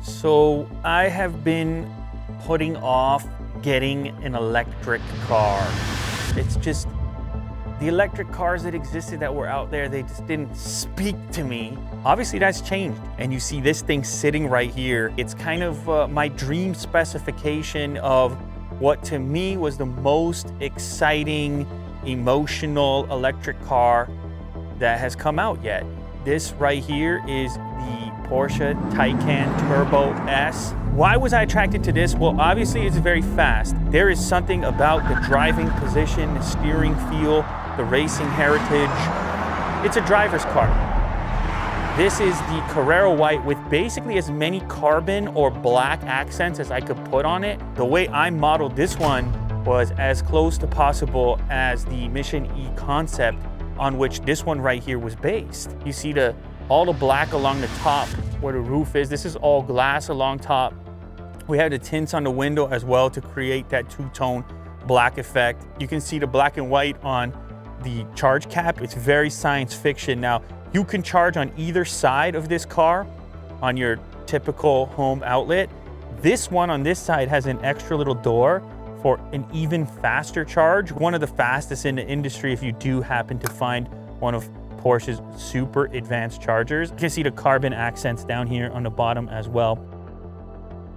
So I have been putting off getting an electric car. It's just the electric cars that existed that were out there, they just didn't speak to me. Obviously that's changed. And you see this thing sitting right here. It's kind of my dream specification of what to me was the most exciting, emotional electric car that has come out yet. This right here is the Porsche Taycan Turbo S. Why was I attracted to this? Well, obviously it's very fast. There is something about the driving position, the steering feel, the racing heritage. It's a driver's car. This is the Carrera white with basically as many carbon or black accents as I could put on it. The way I modeled this one was as close to possible as the Mission E concept on which this one right here was based. You see all the black along the top where the roof is. This is all glass along top. We have the tints on the window as well to create that two-tone black effect. You can see the black and white on the charge cap. It's very science fiction. Now, you can charge on either side of this car on your typical home outlet. This one on this side has an extra little door for an even faster charge. One of the fastest in the industry if you do happen to find one of Porsche's super advanced chargers. You can see the carbon accents down here on the bottom as well.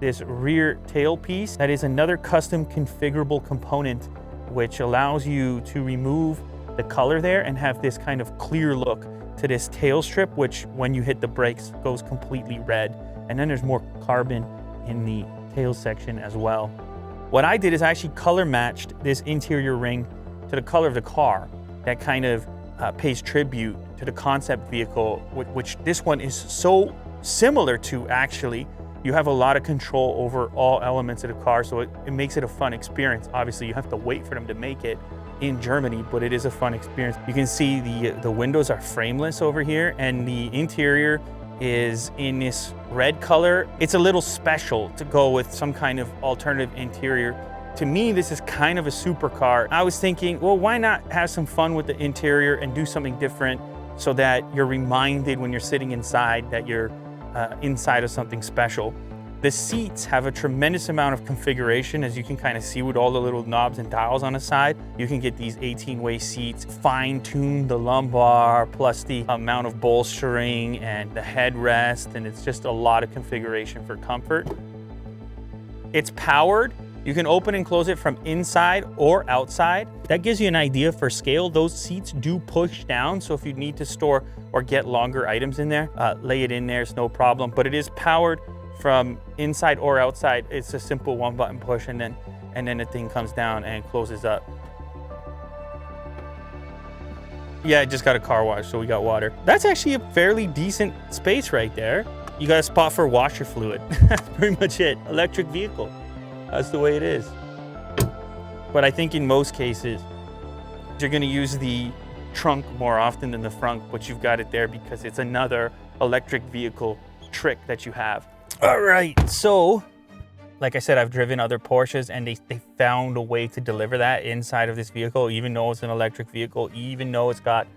This rear tailpiece, that is another custom configurable component which allows you to remove the color there and have this kind of clear look to this tail strip, which when you hit the brakes goes completely red. And then there's more carbon in the tail section as well. What I did is I actually color matched this interior ring to the color of the car. That kind of pays tribute to the concept vehicle, which this one is so similar to actually. You have a lot of control over all elements of the car, so it makes it a fun experience. Obviously, you have to wait for them to make it in Germany, but it is a fun experience. You can see the windows are frameless over here, and the interior is in this red color. It's a little special to go with some kind of alternative interior. To me, this is kind of a supercar. I was thinking, well, why not have some fun with the interior and do something different so that you're reminded when you're sitting inside that you're inside of something special. The seats have a tremendous amount of configuration, as you can kind of see with all the little knobs and dials on the side. You can get these 18-way seats, fine-tune the lumbar, plus the amount of bolstering and the headrest, and it's just a lot of configuration for comfort. It's powered. You can open and close it from inside or outside. That gives you an idea for scale. Those seats do push down, so if you need to store or get longer items in there, lay it in there, it's no problem. But it is powered from inside or outside. It's a simple one button push, and then the thing comes down and closes up. Yeah, I just got a car wash, so we got water. That's actually a fairly decent space right there. You got a spot for washer fluid. That's pretty much it. Electric vehicle. That's the way it is. But I think in most cases, you're gonna use the trunk more often than the front, but you've got it there because it's another electric vehicle trick that you have. All right, so like I said, I've driven other Porsches and they found a way to deliver that inside of this vehicle, even though it's an electric vehicle, even though it's got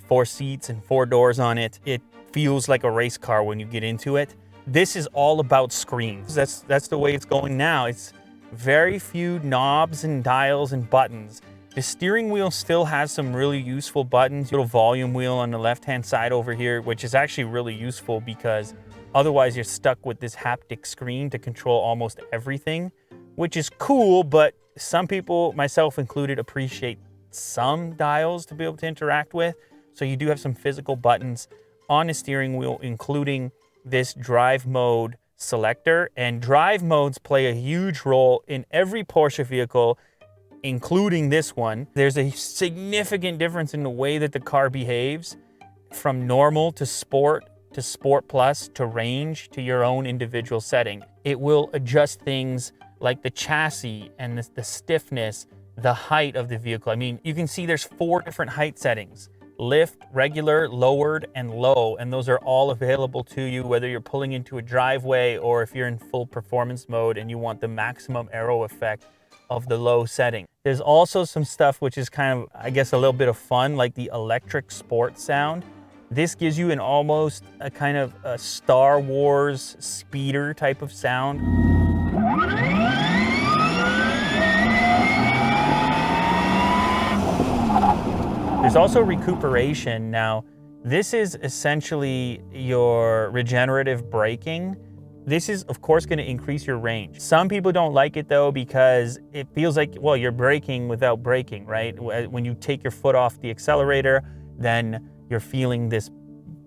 4 seats and 4 doors on it. It feels like a race car when you get into it. This is all about screens. That's the way it's going now. It's very few knobs and dials and buttons. The steering wheel still has some really useful buttons. Little volume wheel on the left-hand side over here, which is actually really useful because otherwise you're stuck with this haptic screen to control almost everything, which is cool, but some people, myself included, appreciate some dials to be able to interact with. So you do have some physical buttons on the steering wheel, including this drive mode selector, and drive modes play a huge role in every Porsche vehicle, including this one. There's a significant difference in the way that the car behaves from normal to sport plus to range to your own individual setting. It will adjust things like the chassis and the stiffness, the height of the vehicle. I mean, you can see there's 4 different height settings: lift, regular, lowered, and low. And those are all available to you, whether you're pulling into a driveway or if you're in full performance mode and you want the maximum aero effect of the low setting. There's also some stuff which is kind of, I guess, a little bit of fun, like the electric sport sound. This gives you an almost a kind of a Star Wars speeder type of sound. There's also recuperation. Now, this is essentially your regenerative braking. This is, of course, going to increase your range. Some people don't like it though, because it feels like, well, you're braking without braking, right? When you take your foot off the accelerator, then you're feeling this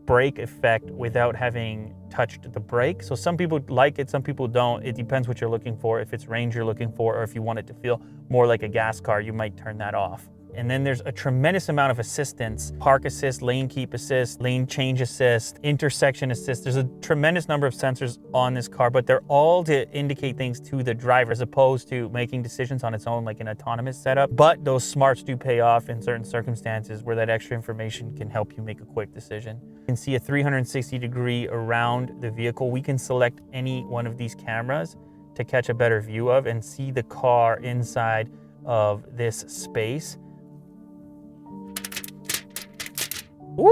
brake effect without having touched the brake. So some people like it, some people don't. It depends what you're looking for. If it's range you're looking for, or if you want it to feel more like a gas car, you might turn that off. And then there's a tremendous amount of assistance: park assist, lane keep assist, lane change assist, intersection assist. There's a tremendous number of sensors on this car, but they're all to indicate things to the driver as opposed to making decisions on its own like an autonomous setup. But those smarts do pay off in certain circumstances where that extra information can help you make a quick decision. You can see a 360 degree around the vehicle. We can select any one of these cameras to catch a better view of and see the car inside of this space. Woo!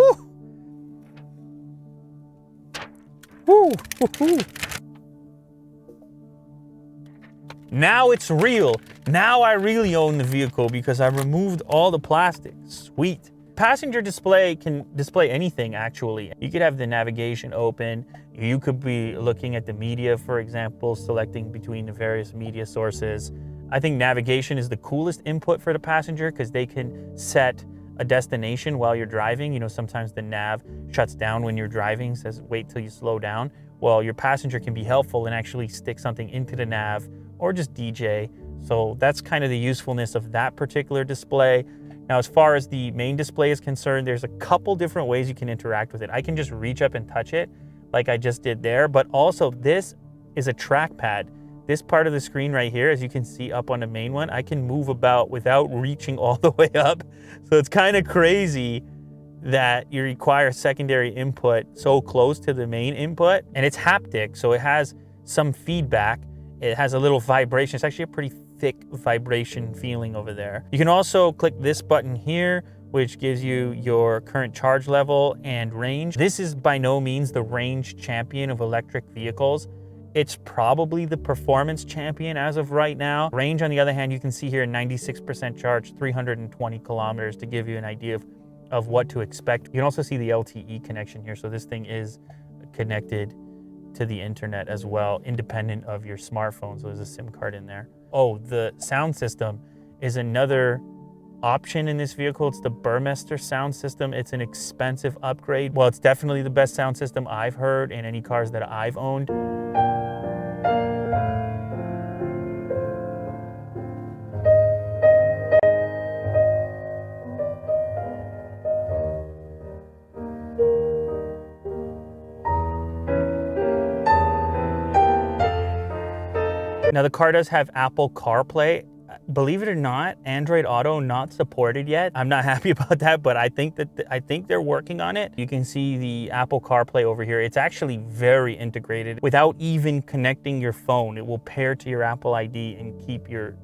Woo! Woo-hoo. Now it's real. Now I really own the vehicle because I removed all the plastic. Sweet. Passenger display can display anything, actually. You could have the navigation open. You could be looking at the media, for example, selecting between the various media sources. I think navigation is the coolest input for the passenger because they can set a destination while you're driving. You know, sometimes the nav shuts down when you're driving, says wait till you slow down. Well, your passenger can be helpful and actually stick something into the nav or just DJ. So that's kind of the usefulness of that particular display. Now, as far as the main display is concerned, there's a couple different ways you can interact with it. I can just reach up and touch it like I just did there, but also this is a trackpad. This part of the screen right here, as you can see up on the main one, I can move about without reaching all the way up. So it's kind of crazy that you require secondary input so close to the main input. And it's haptic, so it has some feedback. It has a little vibration. It's actually a pretty thick vibration feeling over there. You can also click this button here, which gives you your current charge level and range. This is by no means the range champion of electric vehicles. It's probably the performance champion as of right now. Range, on the other hand, you can see here 96% charge, 320 kilometers to give you an idea of what to expect. You can also see the LTE connection here. So this thing is connected to the internet as well, independent of your smartphone. So there's a SIM card in there. Oh, the sound system is another option in this vehicle. It's the Burmester sound system. It's an expensive upgrade. Well, it's definitely the best sound system I've heard in any cars that I've owned. Now, the car does have Apple CarPlay. Believe it or not, Android Auto not supported yet. I'm not happy about that, but I think they're working on it. You can see the Apple CarPlay over here. It's actually very integrated. Without even connecting your phone, it will pair to your Apple ID and keep your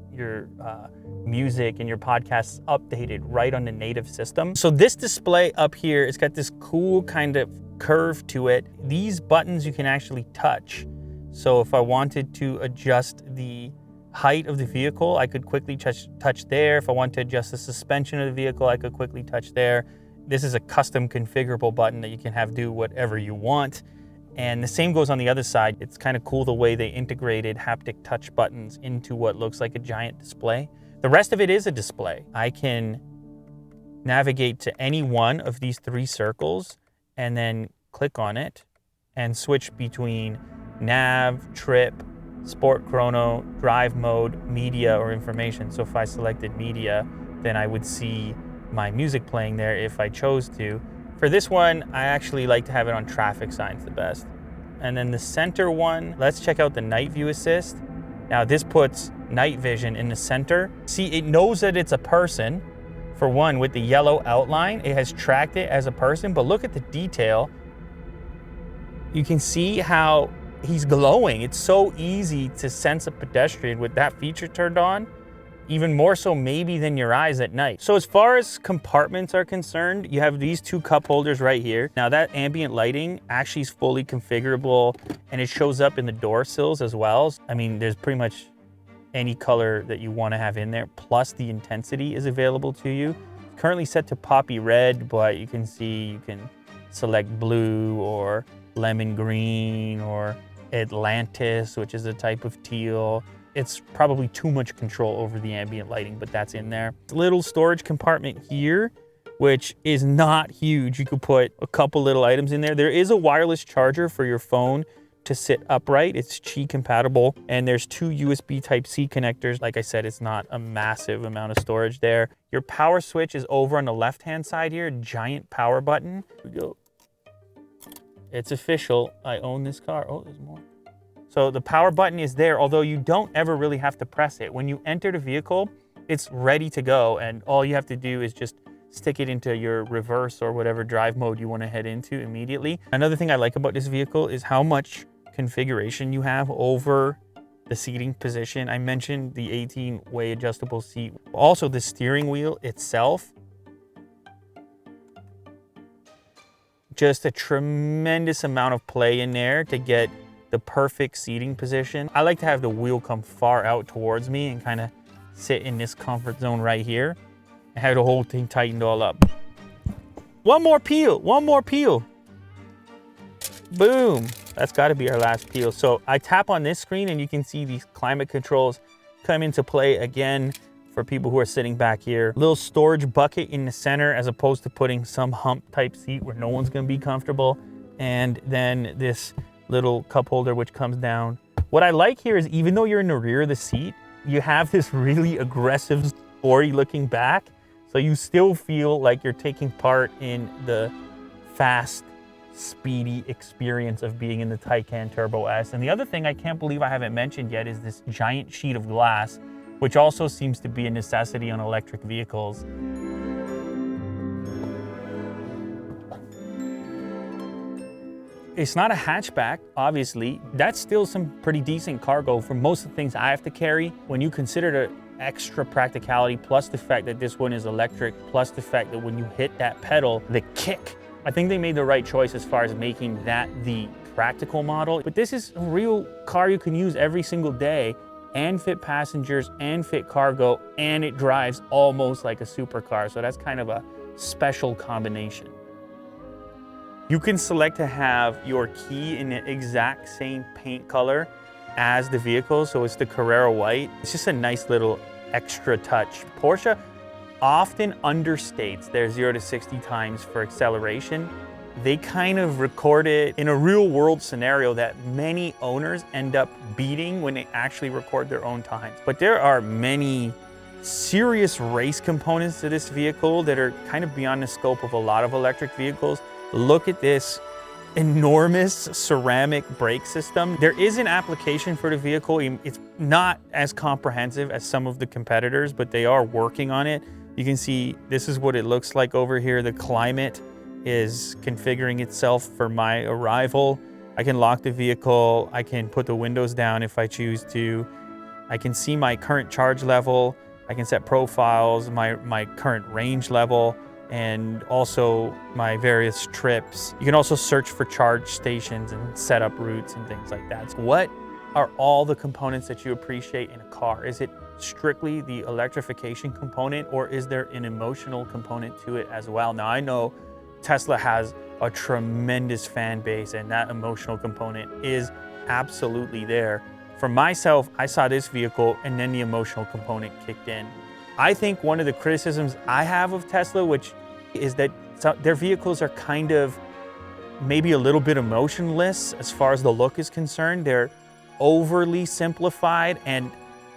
music and your podcasts updated right on the native system. So this display up here, it's got this cool kind of curve to it. These buttons you can actually touch. So if I wanted to adjust the height of the vehicle, I could quickly touch there. If I want to adjust the suspension of the vehicle, I could quickly touch there. This is a custom configurable button that you can have do whatever you want. And the same goes on the other side. It's kind of cool the way they integrated haptic touch buttons into what looks like a giant display. The rest of it is a display. I can navigate to any one of these three circles and then click on it and switch between nav, trip, sport chrono, drive mode, media, or information. So if I selected media, then I would see my music playing there if I chose to. For this one, I actually like to have it on traffic signs the best. And then the center one, let's check out the night view assist. Now this puts night vision in the center. See, it knows that it's a person. For one, with the yellow outline, it has tracked it as a person, but look at the detail. You can see how he's glowing. It's so easy to sense a pedestrian with that feature turned on. even more so maybe than your eyes at night. So as far as compartments are concerned, you have these two cup holders right here. Now that ambient lighting actually is fully configurable, and it shows up in the door sills as well. I mean, there's pretty much any color that you want to have in there, plus the intensity is available to you. It's currently set to poppy red, but you can see you can select blue or lemon green or Atlantis, which is a type of teal. It's probably too much control over the ambient lighting, but that's in there. Little storage compartment here, which is not huge. You could put a couple little items in there. There is a wireless charger for your phone to sit upright. It's Qi compatible, and there's two USB Type-C connectors. Like I said, it's not a massive amount of storage there. Your power switch is over on the left-hand side here, giant power button. Here we go. It's official. I own this car. Oh, there's more. So the power button is there, although you don't ever really have to press it. When you enter the vehicle, it's ready to go, and all you have to do is just stick it into your reverse or whatever drive mode you want to head into immediately. Another thing I like about this vehicle is how much configuration you have over the seating position. I mentioned the 18-way adjustable seat. Also, the steering wheel itself, just a tremendous amount of play in there to get the perfect seating position. I like to have the wheel come far out towards me and kind of sit in this comfort zone right here and have the whole thing tightened all up. One more peel, one more peel. Boom, that's gotta be our last peel. So I tap on this screen and you can see these climate controls come into play again for people who are sitting back here. Little storage bucket in the center as opposed to putting some hump type seat where no one's gonna be comfortable. And then this little cup holder which comes down. What I like here is even though you're in the rear of the seat, you have this really aggressive, sporty looking back. So you still feel like you're taking part in the fast, speedy experience of being in the Taycan Turbo S. And the other thing I can't believe I haven't mentioned yet is this giant sheet of glass, which also seems to be a necessity on electric vehicles. It's not a hatchback, obviously. That's still some pretty decent cargo for most of the things I have to carry. When you consider the extra practicality, plus the fact that this one is electric, plus the fact that when you hit that pedal, the kick, I think they made the right choice as far as making that the practical model. But this is a real car you can use every single day and fit passengers and fit cargo, and it drives almost like a supercar. So that's kind of a special combination. You can select to have your key in the exact same paint color as the vehicle, so it's the Carrera white. It's just a nice little extra touch. Porsche often understates their 0 to 60 times for acceleration. They kind of record it in a real world scenario that many owners end up beating when they actually record their own times. But there are many serious race components to this vehicle that are kind of beyond the scope of a lot of electric vehicles. Look at this enormous ceramic brake system. There is an application for the vehicle. It's not as comprehensive as some of the competitors, but they are working on it. You can see this is what it looks like over here. The climate is configuring itself for my arrival. I can lock the vehicle. I can put the windows down if I choose to. I can see my current charge level. I can set profiles, my current range level, and also my various trips. You can also search for charge stations and set up routes and things like that. So what are all the components that you appreciate in a car? Is it strictly the electrification component, or is there an emotional component to it as well? Now I know Tesla has a tremendous fan base, and that emotional component is absolutely there. For myself, I saw this vehicle and then the emotional component kicked in. I think one of the criticisms I have of Tesla, which is that their vehicles are kind of maybe a little bit emotionless as far as the look is concerned. They're overly simplified, and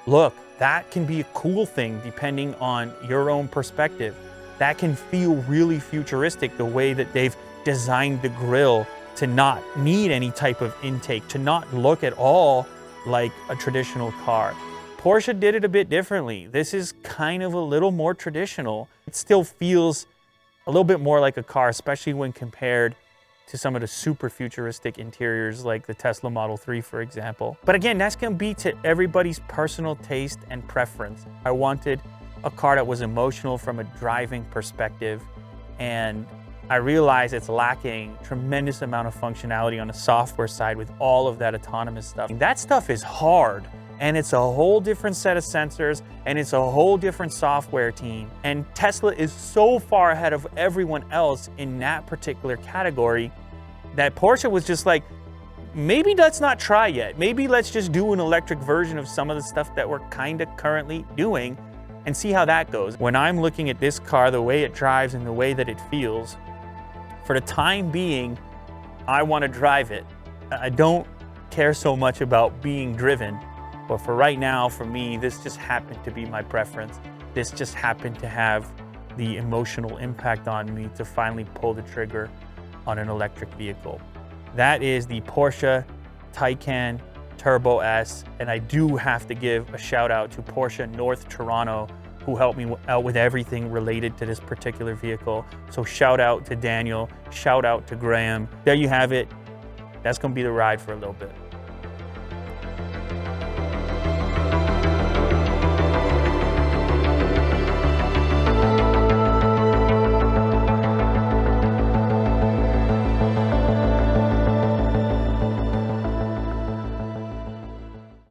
look, that can be a cool thing depending on your own perspective. That can feel really futuristic, the way that they've designed the grille to not need any type of intake, to not look at all like a traditional car. Porsche did it a bit differently. This is kind of a little more traditional. It still feels a little bit more like a car, especially when compared to some of the super futuristic interiors like the Tesla Model 3, for example. But again, that's gonna be to everybody's personal taste and preference. I wanted a car that was emotional from a driving perspective, and I realize it's lacking tremendous amount of functionality on the software side with all of that autonomous stuff. That stuff is hard, and it's a whole different set of sensors, and it's a whole different software team. And Tesla is so far ahead of everyone else in that particular category that Porsche was just like, maybe let's not try yet. Maybe let's just do an electric version of some of the stuff that we're kind of currently doing and see how that goes. When I'm looking at this car, the way it drives and the way that it feels, for the time being, I want to drive it. I don't care so much about being driven, but for right now, for me, this just happened to be my preference. This just happened to have the emotional impact on me to finally pull the trigger on an electric vehicle. That is the Porsche Taycan Turbo S, and I do have to give a shout out to Porsche North Toronto, who helped me out with everything related to this particular vehicle. So shout out to Daniel, shout out to Graham. There you have it. That's gonna be the ride for a little bit.